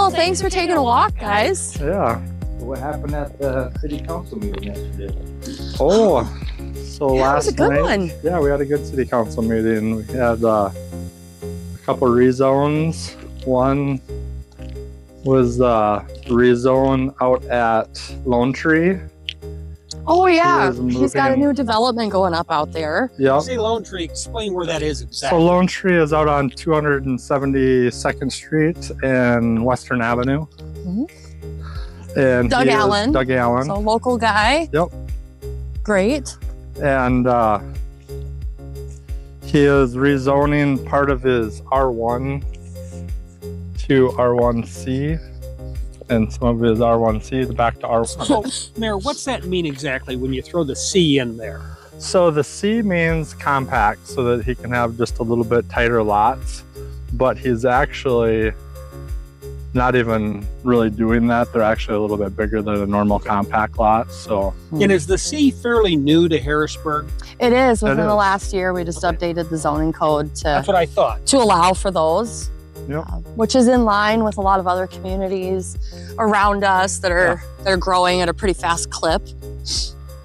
Well, thanks for taking a walk, guys. Yeah. What happened at the city council meeting yesterday? Oh, so Yeah, it last was a good night, one. yeah, we had a good city council meeting. We had a couple rezones. One was rezone out at Lone Tree. Oh yeah, He is he's got a moving- new development going up out there. Yep. Say Lone Tree, explain where that is So exactly. Lone Tree is out on 272nd Street and Western Avenue. Mhm. And Doug he is Allen. Doug Allen. So local guy. Yep. Great. And he is rezoning part of his R1 to R1C and some of his R1C back to R1. So, Mayor, what's that mean exactly when you throw the C in there? So the C means compact, so that he can have just a little bit tighter lots, but he's actually not even really doing that. They're actually a little bit bigger than a normal compact lot. So And is the C fairly new to Harrisburg? It is. Within It the is. last year, we just updated the zoning code That's what I thought. to allow for those, Yep. which is in line with a lot of other communities around us that are growing at a pretty fast clip.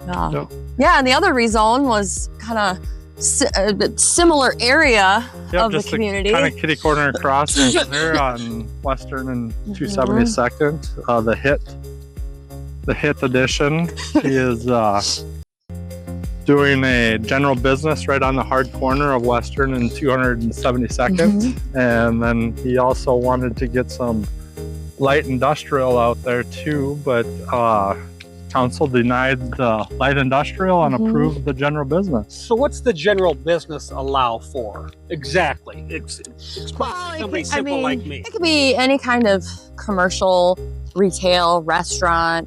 Yep. Yeah, and the other rezone was kind of a similar area of the just community. kind of kitty corner across from here on Western and 272nd. The hit edition. He is doing a general business right on the hard corner of Western and 272nd. And then he also wanted to get some light industrial out there too, but council denied the light industrial and approved the general business. So what's the general business allow for? Exactly. Explain Well, to it somebody could- simple like me. It could be any kind of commercial, retail, restaurant.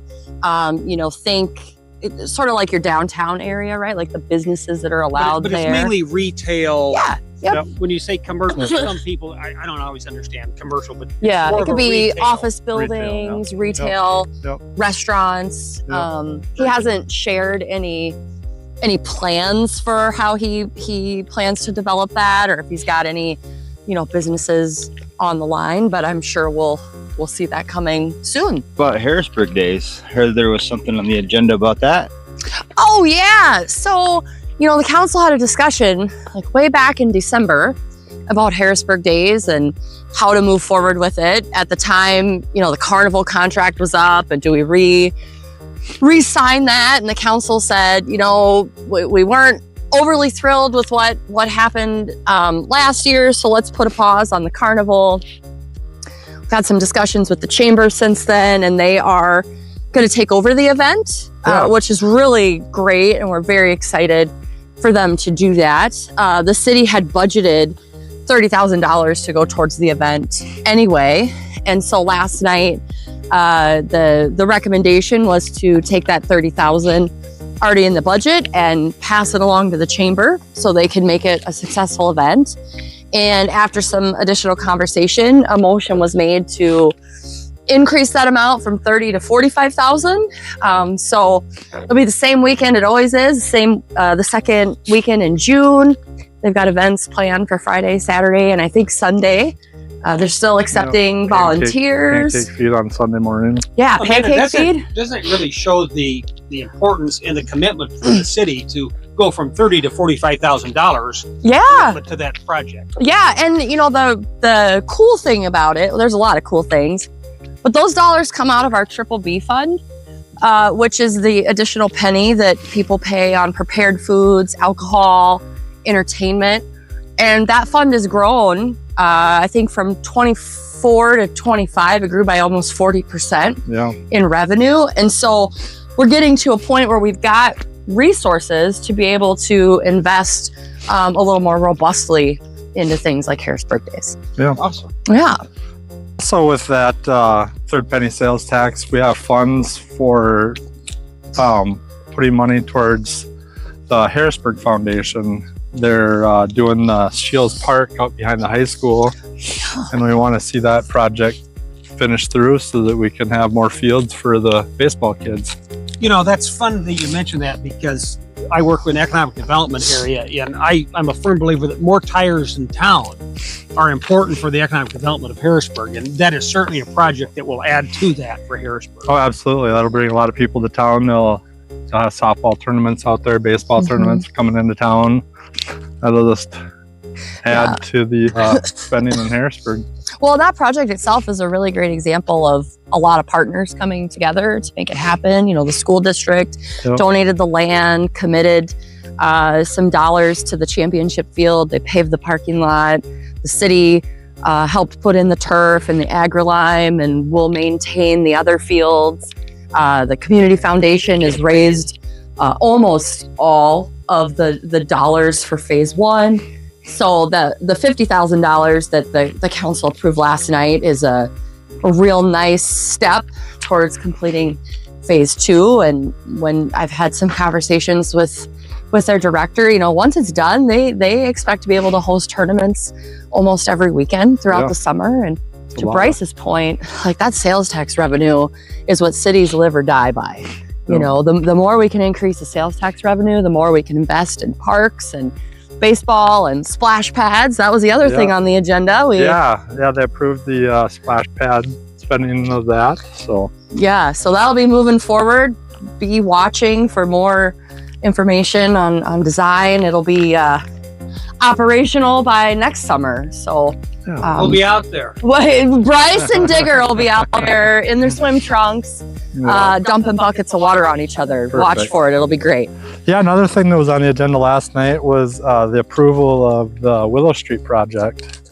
Think it's sort of like your downtown area, right? Like the businesses that are allowed But there. it's mainly retail. Yeah. Yep. When you say commercial, some people, I don't always understand commercial, but Yeah, more it of could a be retail. office buildings, retail, Yep. restaurants. Yep. He hasn't shared any plans for how he plans to develop that, or if he's got any, businesses on the line. But I'm sure we'll see that coming soon. About Harrisburg Days. Heard there was something on the agenda about that. Oh yeah. So, the council had a discussion like way back in December about Harrisburg Days and how to move forward with it. At the time, the carnival contract was up, and do we re-sign that? And the council said, we weren't overly thrilled with what happened last year, so let's put a pause on the carnival. We've had some discussions with the chamber since then, and they are going to take over the event, which is really great, and we're very excited for them to do that. The city had budgeted $30,000 to go towards the event anyway, and so last night the recommendation was to take that $30,000 already in the budget and pass it along to the chamber so they can make it a successful event. And after some additional conversation, a motion was made to increase that amount from 30 to 45,000. So it'll be the same weekend it always is, the second weekend in June. They've got events planned for Friday, Saturday, and I think Sunday. They're still accepting volunteers. Pancake feed on Sunday morning. Yeah, Well, man, pancake feed. doesn't really show the importance and the commitment for the city to go from $30,000 to $45,000 Yeah. to that project. Yeah, and the cool thing about it, there's a lot of cool things, but those dollars come out of our Triple B fund, which is the additional penny that people pay on prepared foods, alcohol, entertainment. And that fund has grown, I think from 24 to 25, it grew by almost 40% in revenue. And so we're getting to a point where we've got resources to be able to invest a little more robustly into things like Harrisburg Days. Yeah. Awesome. Yeah. So with that third penny sales tax, we have funds for putting money towards the Harrisburg Foundation. They're doing the Shields Park out behind the high school, and we want to see that project finish through so that we can have more fields for the baseball kids. That's fun that you mentioned that, because I work with an economic development area, and I'm a firm believer that more tires in town are important for the economic development of Harrisburg, and that is certainly a project that will add to that for Harrisburg. Oh, absolutely. That'll bring a lot of people to town. They'll have softball tournaments out there, baseball tournaments coming into town. That'll just add to the spending in Harrisburg. Well, that project itself is a really great example of a lot of partners coming together to make it happen. You know, the school district donated the land, committed some dollars to the championship field. They paved the parking lot. The city helped put in the turf and the agri-lime, and will maintain the other fields. The community foundation has raised almost all of the dollars for phase one. So the $50,000 that the council approved last night is a real nice step towards completing phase two. And when I've had some conversations with their director, you know, once it's done, they expect to be able to host tournaments almost every weekend throughout the summer. And to Bryce's point, like, that sales tax revenue is what cities live or die by. You know, the more we can increase the sales tax revenue, the more we can invest in parks and baseball and splash pads. That was the other thing on the agenda. They approved the splash pad spending of that. So so that'll be moving forward. Be watching for more information on design. It'll be operational by next summer. So we'll be out there. Bryce and Digger will be out there in their swim trunks, dumping buckets of water on each other. Perfect. Watch for it. It'll be great. Yeah, another thing that was on the agenda last night was the approval of the Willow Street project.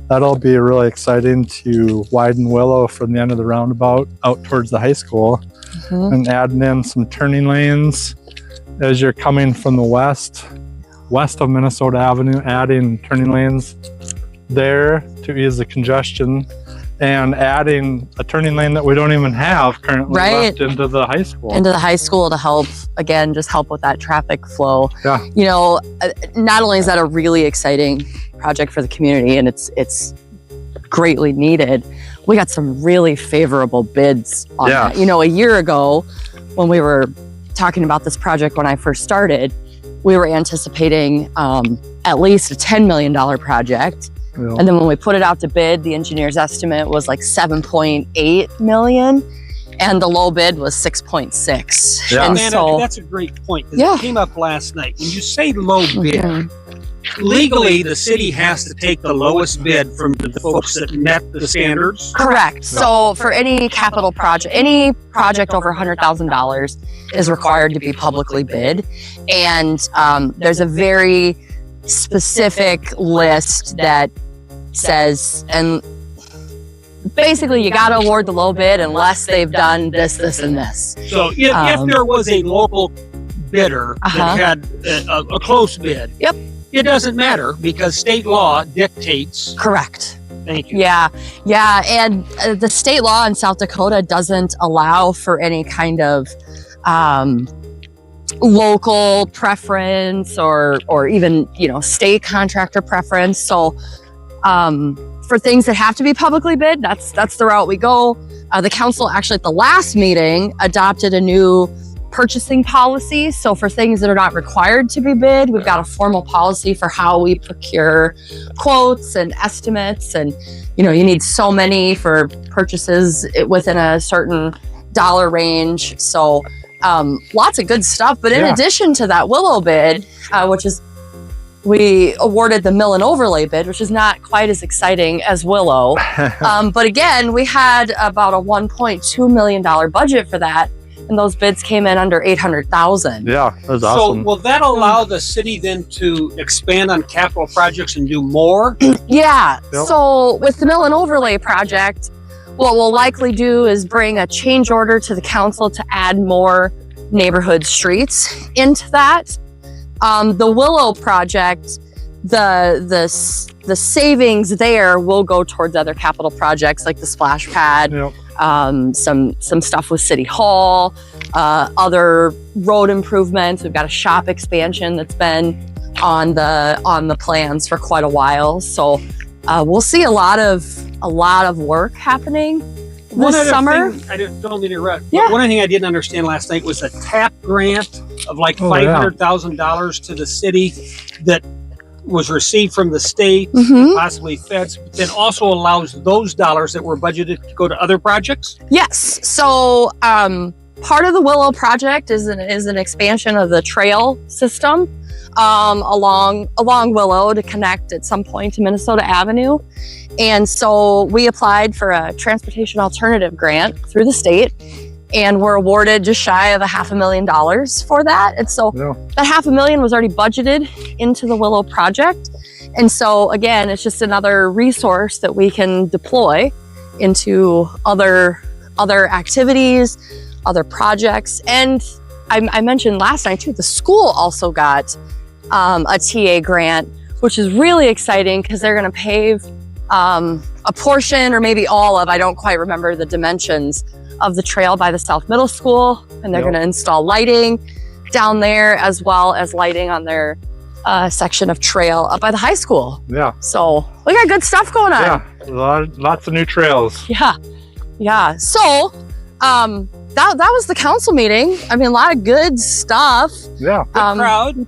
That'll be really exciting to widen Willow from the end of the roundabout out towards the high school, and adding in some turning lanes as you're coming from the west of Minnesota Avenue, adding turning lanes there to ease the congestion, and adding a turning lane that we don't even have currently left into the high school. Into the high school to help, again, just help with that traffic flow. Yeah. You know, not only is that a really exciting project for the community, and it's greatly needed, we got some really favorable bids on that. You know, a year ago when we were talking about this project when I first started, we were anticipating at least a $10 million project. And then when we put it out to bid, the engineer's estimate was like 7.8 million, and the low bid was 6.6. Yeah. And so that's a great point, because it came up last night. When you say low bid, legally the city has to take the lowest bid from the folks that met the standards. Correct. So for any capital project, any project over $100,000 is required to be publicly bid, and there's a very specific list that says, and basically you got to award the low bid unless they've done this, and this. So if there was a local bidder that had a close bid, it doesn't matter because state law dictates. Correct. Thank you. Yeah, and the state law in South Dakota doesn't allow for any kind of local preference or even, you know, state contractor preference. So for things that have to be publicly bid, that's the route we go. The council actually at the last meeting adopted a new purchasing policy. So for things that are not required to be bid, we've got a formal policy for how we procure quotes and estimates. And, you know, you need so many for purchases within a certain dollar range. So lots of good stuff. But in addition to that Willow bid, which is, we awarded the mill and overlay bid, which is not quite as exciting as Willow. But again, we had about a $1.2 million budget for that, and those bids came in under $800,000. Yeah, that's awesome. So will that allow the city then to expand on capital projects and do more? So with the mill and overlay project, what we'll likely do is bring a change order to the council to add more neighborhood streets into that. The Willow project, the savings there will go towards other capital projects like the splash pad, some stuff with City Hall, other road improvements. We've got a shop expansion that's been on the plans for quite a while. So we'll see a lot of work happening this summer. I don't mean to interrupt. One other thing I didn't understand last night was the TAP grant of like Oh, yeah. $500,000 to the city that was received from the state, Mhm. possibly feds, but then also allows those dollars that were budgeted to go to other projects? Yes. So part of the Willow project is an expansion of the trail system along Willow to connect at some point to Minnesota Avenue. And so we applied for a transportation alternative grant through the state, and were awarded just shy of $500,000 for that. And so Yeah. that $500,000 was already budgeted into the Willow project. And so again, it's just another resource that we can deploy into other activities, other projects. And I mentioned last night too, the school also got a TA grant, which is really exciting because they're going to pave a portion or maybe all of, I don't quite remember the dimensions, of the trail by the South Middle School. And they're Yep. going to install lighting down there as well as lighting on their section of trail up by the high school. Yeah. So we got good stuff going on. Yeah. Lots of new trails. Yeah. So that was the council meeting. I mean, a lot of good stuff. Yeah.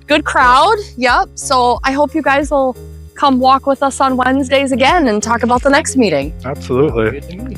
Good crowd. Yep. So I hope you guys will come walk with us on Wednesdays again and talk about the next meeting. Absolutely. Good to me.